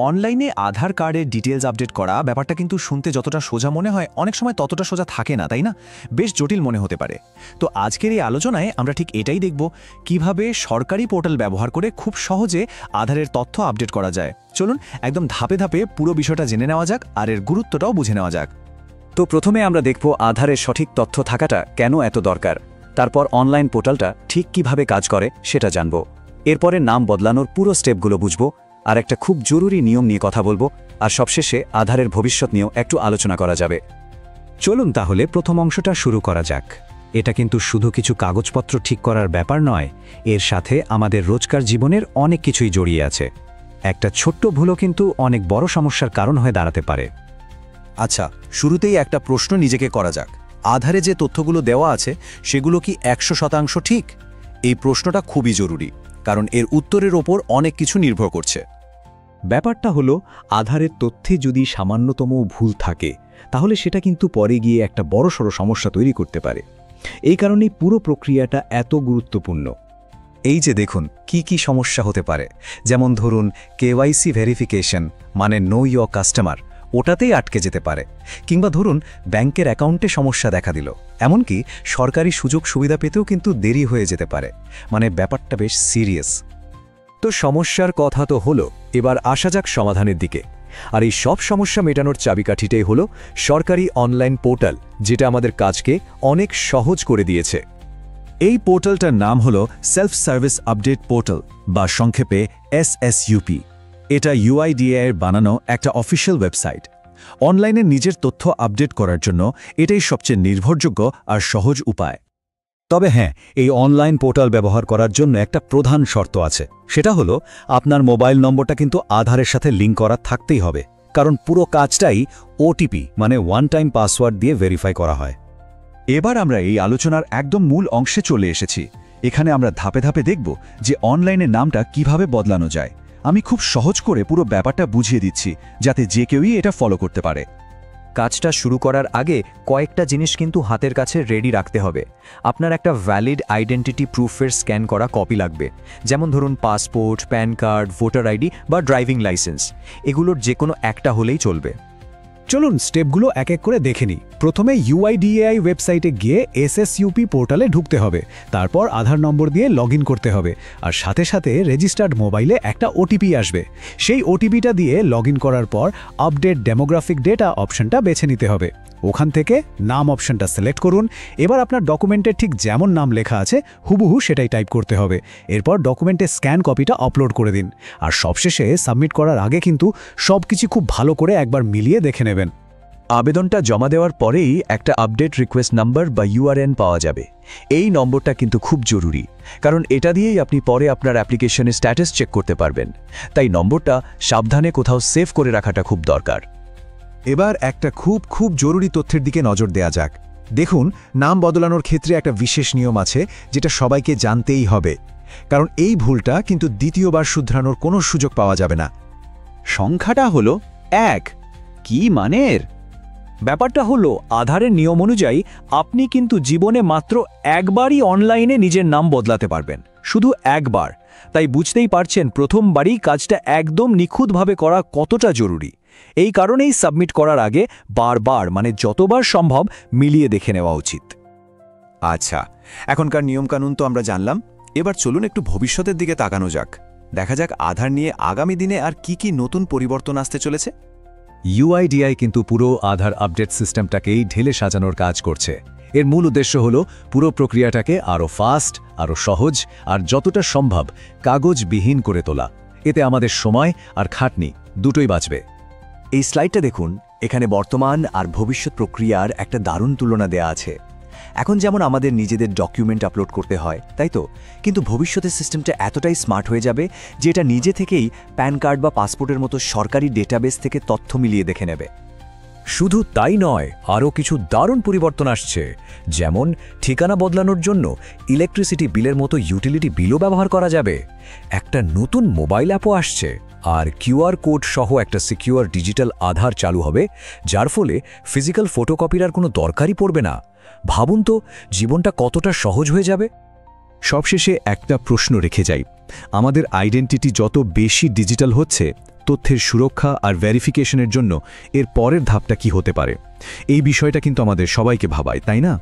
অনলাইনে আধার কার্ডের details update করা ব্যাপারটা কিন্তু শুনতে যতটা সোজা মনে হয় অনেক সময় ততটা সোজা থাকে না, তাই না? বেশ জটিল মনে হতে পারে। তো আজকের এই আলোচনায় আমরা ঠিক এটাই দেখব, কিভাবে সরকারি পোর্টাল ব্যবহার করে খুব সহজে আধারের তথ্য আপডেট করা যায়। চলুন একদম ধাপে ধাপে পুরো বিষয়টা জেনে নেওয়া যাক আর এর গুরুত্বটাও বুঝে নেওয়া যাক। তো প্রথমে আমরা দেখব আধারের সঠিক তথ্য থাকাটা কেন এত দরকার। তারপর অনলাইন পোর্টালটা ঠিক কিভাবে কাজ করে সেটা জানব। এরপরে নাম বদলানোর পুরো স্টেপগুলো বুঝব, আর একটা খুব জরুরি নিয়ম নিয়ে কথা বলবো, আর সবশেষে আধারের ভবিষ্যৎ নিয়েও একটু আলোচনা করা যাবে। চলুন তাহলে প্রথম অংশটা শুরু করা যাক। এটা কিন্তু শুধু কিছু কাগজপত্র ঠিক করার ব্যাপার নয়, এর সাথে আমাদের রোজকার জীবনের অনেক কিছুই জড়িয়ে আছে। একটা ছোট্ট ভুলও কিন্তু অনেক বড় সমস্যার কারণ হয়ে দাঁড়াতে পারে। আচ্ছা, শুরুতেই একটা প্রশ্ন নিজেকে করা যাক। আধারে যে তথ্যগুলো দেওয়া আছে সেগুলো কি 100% ঠিক? এই প্রশ্নটা খুবই জরুরি, কারণ এর উত্তরের ওপর অনেক কিছু নির্ভর করছে। ব্যাপারটা হলো, আধারের তথ্যে যদি সামান্যতম ভুল থাকে তাহলে সেটা কিন্তু পরে গিয়ে একটা বড়সড় সমস্যা তৈরি করতে পারে। এই কারণেই পুরো প্রক্রিয়াটা এত গুরুত্বপূর্ণ। এই যে দেখুন কি কি সমস্যা হতে পারে, যেমন ধরুন KYC ভেরিফিকেশন মানে নো ইওর কাস্টমার, ওটাতেই আটকে যেতে পারে। কিংবা ধরুন ব্যাংকের অ্যাকাউন্টে সমস্যা দেখা দিল, এমনকি সরকারি সুযোগ সুবিধা পেতেও কিন্তু দেরি হয়ে যেতে পারে। মানে ব্যাপারটা বেশ সিরিয়াস। তো সমস্যার কথা তো হলো, এবার আসা যাক সমাধানের দিকে। আর এই সব সমস্যা মেটানোর চাবিকাঠিটাই হলো সরকারি অনলাইন পোর্টাল, যেটা আমাদের কাজকে অনেক সহজ করে দিয়েছে। এই পোর্টালটার নাম হলো সেলফ সার্ভিস আপডেট পোর্টাল, বা সংক্ষেপে SSUP। এটা UIDAI এর বানানো একটা অফিসিয়াল ওয়েবসাইট। অনলাইনে নিজের তথ্য আপডেট করার জন্য এটাই সবচেয়ে নির্ভরযোগ্য আর সহজ উপায়। তবে হ্যাঁ, এই অনলাইন পোর্টাল ব্যবহার করার জন্য একটা প্রধান শর্ত আছে। সেটা হলো আপনার মোবাইল নম্বরটা কিন্তু আধারের সাথে লিঙ্ক করা থাকতেই হবে, কারণ পুরো কাজটাই OTP মানে ওয়ান টাইম পাসওয়ার্ড দিয়ে ভেরিফাই করা হয়। এবার আমরা এই আলোচনার একদম মূল অংশে চলে এসেছি। এখানে আমরা ধাপে ধাপে দেখব যে অনলাইনে নামটা কিভাবে বদলানো যায়। আমি খুব সহজ করে পুরো ব্যাপারটা বুঝিয়ে দিচ্ছি, যাতে যে কেউই এটা ফলো করতে পারে। কাজটা শুরু করার আগে কয়েকটা জিনিস কিন্তু হাতের কাছে রেডি রাখতে হবে। আপনার একটা ভ্যালিড আইডেন্টিটি প্রুফের স্ক্যান করা কপি লাগবে, যেমন ধরুন passport, pan card, voter ID বা ড্রাইভিং লাইসেন্স। এগুলোর যে কোনো একটা হলেই চলবে। চলুন স্টেপগুলো এক এক করে দেখে নিই। প্রথমে UIDAI ওয়েবসাইটে গিয়ে SSUP পোর্টালে ঢুকতে হবে। তারপর আধার নম্বর দিয়ে লগইন করতে হবে, আর সাথে সাথে রেজিস্টার্ড মোবাইলে একটা OTP আসবে। সেই OTPটা দিয়ে লগইন করার পর আপডেট ডেমোগ্রাফিক ডেটা অপশনটা বেছে নিতে হবে। ওখান থেকে নাম অপশনটা সিলেক্ট করুন। এবার আপনার ডকুমেন্টের ঠিক যেমন নাম লেখা আছে হুবহু সেটাই টাইপ করতে হবে। এরপর ডকুমেন্টের স্ক্যান কপিটা আপলোড করে দিন। আর সবশেষে সাবমিট করার আগে কিন্তু সবকিছু খুব ভালো করে একবার মিলিয়ে দেখে নেবেন। আবেদনটা জমা দেওয়ার পরেই একটা আপডেট রিকোয়েস্ট নাম্বার বা URN পাওয়া যাবে। এই নম্বরটা কিন্তু খুব জরুরি, কারণ এটা দিয়েই আপনি পরে আপনার অ্যাপ্লিকেশনের স্ট্যাটাস চেক করতে পারবেন। তাই নম্বরটা সাবধানে কোথাও সেভ করে রাখাটা খুব দরকার। এবার একটা খুব জরুরি তথ্যের দিকে নজর দেয়া যাক। দেখুন, নাম বদলানোর ক্ষেত্রে একটা বিশেষ নিয়ম আছে, যেটা সবাইকে জানতেই হবে, কারণ এই ভুলটা কিন্তু দ্বিতীয়বার শুধরানোর কোনো সুযোগ পাওয়া যাবে না। সংখ্যাটা হলো 1। কি মানের? ব্যাপারটা হলো, আধারের নিয়ম অনুযায়ী আপনি কিন্তু জীবনে মাত্র একবারই অনলাইনে নিজের নাম বদলাতে পারবেন, শুধু একবার। তাই বুঝতেই পারছেন প্রথমবারই কাজটা একদম নিখুঁতভাবে করা কতটা জরুরি। এই কারণেই সাবমিট করার আগে বারবার মানে যতবার সম্ভব মিলিয়ে দেখে নেওয়া উচিত। আচ্ছা, এখনকার নিয়মকানুন তো আমরা জানলাম। এবার চলুন একটু ভবিষ্যতের দিকে তাকানো যাক। দেখা যাক আধার নিয়ে আগামী দিনে আর কি নতুন পরিবর্তন আসতে চলেছে। UIDAI কিন্তু পুরো আধার আপডেট সিস্টেমটাকেই ঢেলে সাজানোর কাজ করছে। এর মূল উদ্দেশ্য হলো পুরো প্রক্রিয়াটাকে আরও ফাস্ট, আরও সহজ আর যতটা সম্ভব কাগজবিহীন করে তোলা। এতে আমাদের সময় আর খাটনি দুটোই বাঁচবে। এই স্লাইডটা দেখুন, এখানে বর্তমান আর ভবিষ্যৎ প্রক্রিয়ার একটা দারুণ তুলনা দেয়া আছে। এখন যেমন আমাদের নিজেদের ডকুমেন্ট আপলোড করতে হয়, তাই তো? কিন্তু ভবিষ্যতের সিস্টেমটা এতটাই স্মার্ট হয়ে যাবে যে এটা নিজে থেকেই প্যান কার্ড বা পাসপোর্টের মতো সরকারি ডেটাবেস থেকে তথ্য মিলিয়ে দেখে নেবে। শুধু তাই নয়, আরও কিছু দারুণ পরিবর্তন আসছে। যেমন ঠিকানা বদলানোর জন্য ইলেকট্রিসিটি বিলের মতো ইউটিলিটি বিলও ব্যবহার করা যাবে। একটা নতুন মোবাইল অ্যাপও আসছে, আর QR কোড সহ একটা সিকিউর ডিজিটাল আধার চালু হবে, যার ফলে ফিজিক্যাল ফটোকপির আর কোনো দরকারই পড়বে না। ভাবুন তো, জীবনটা কতটা সহজ হয়ে যাবে। সবশেষে একটা প্রশ্ন রেখে যাই। আমাদের আইডেন্টিটি যত বেশি ডিজিটাল হচ্ছে, তথ্যের সুরক্ষা আর ভেরিফিকেশনের জন্য এর পরের ধাপটা কি হতে পারে এই বিষয়টা কিন্তু আমাদের সবাইকে ভাবায়, তাই না?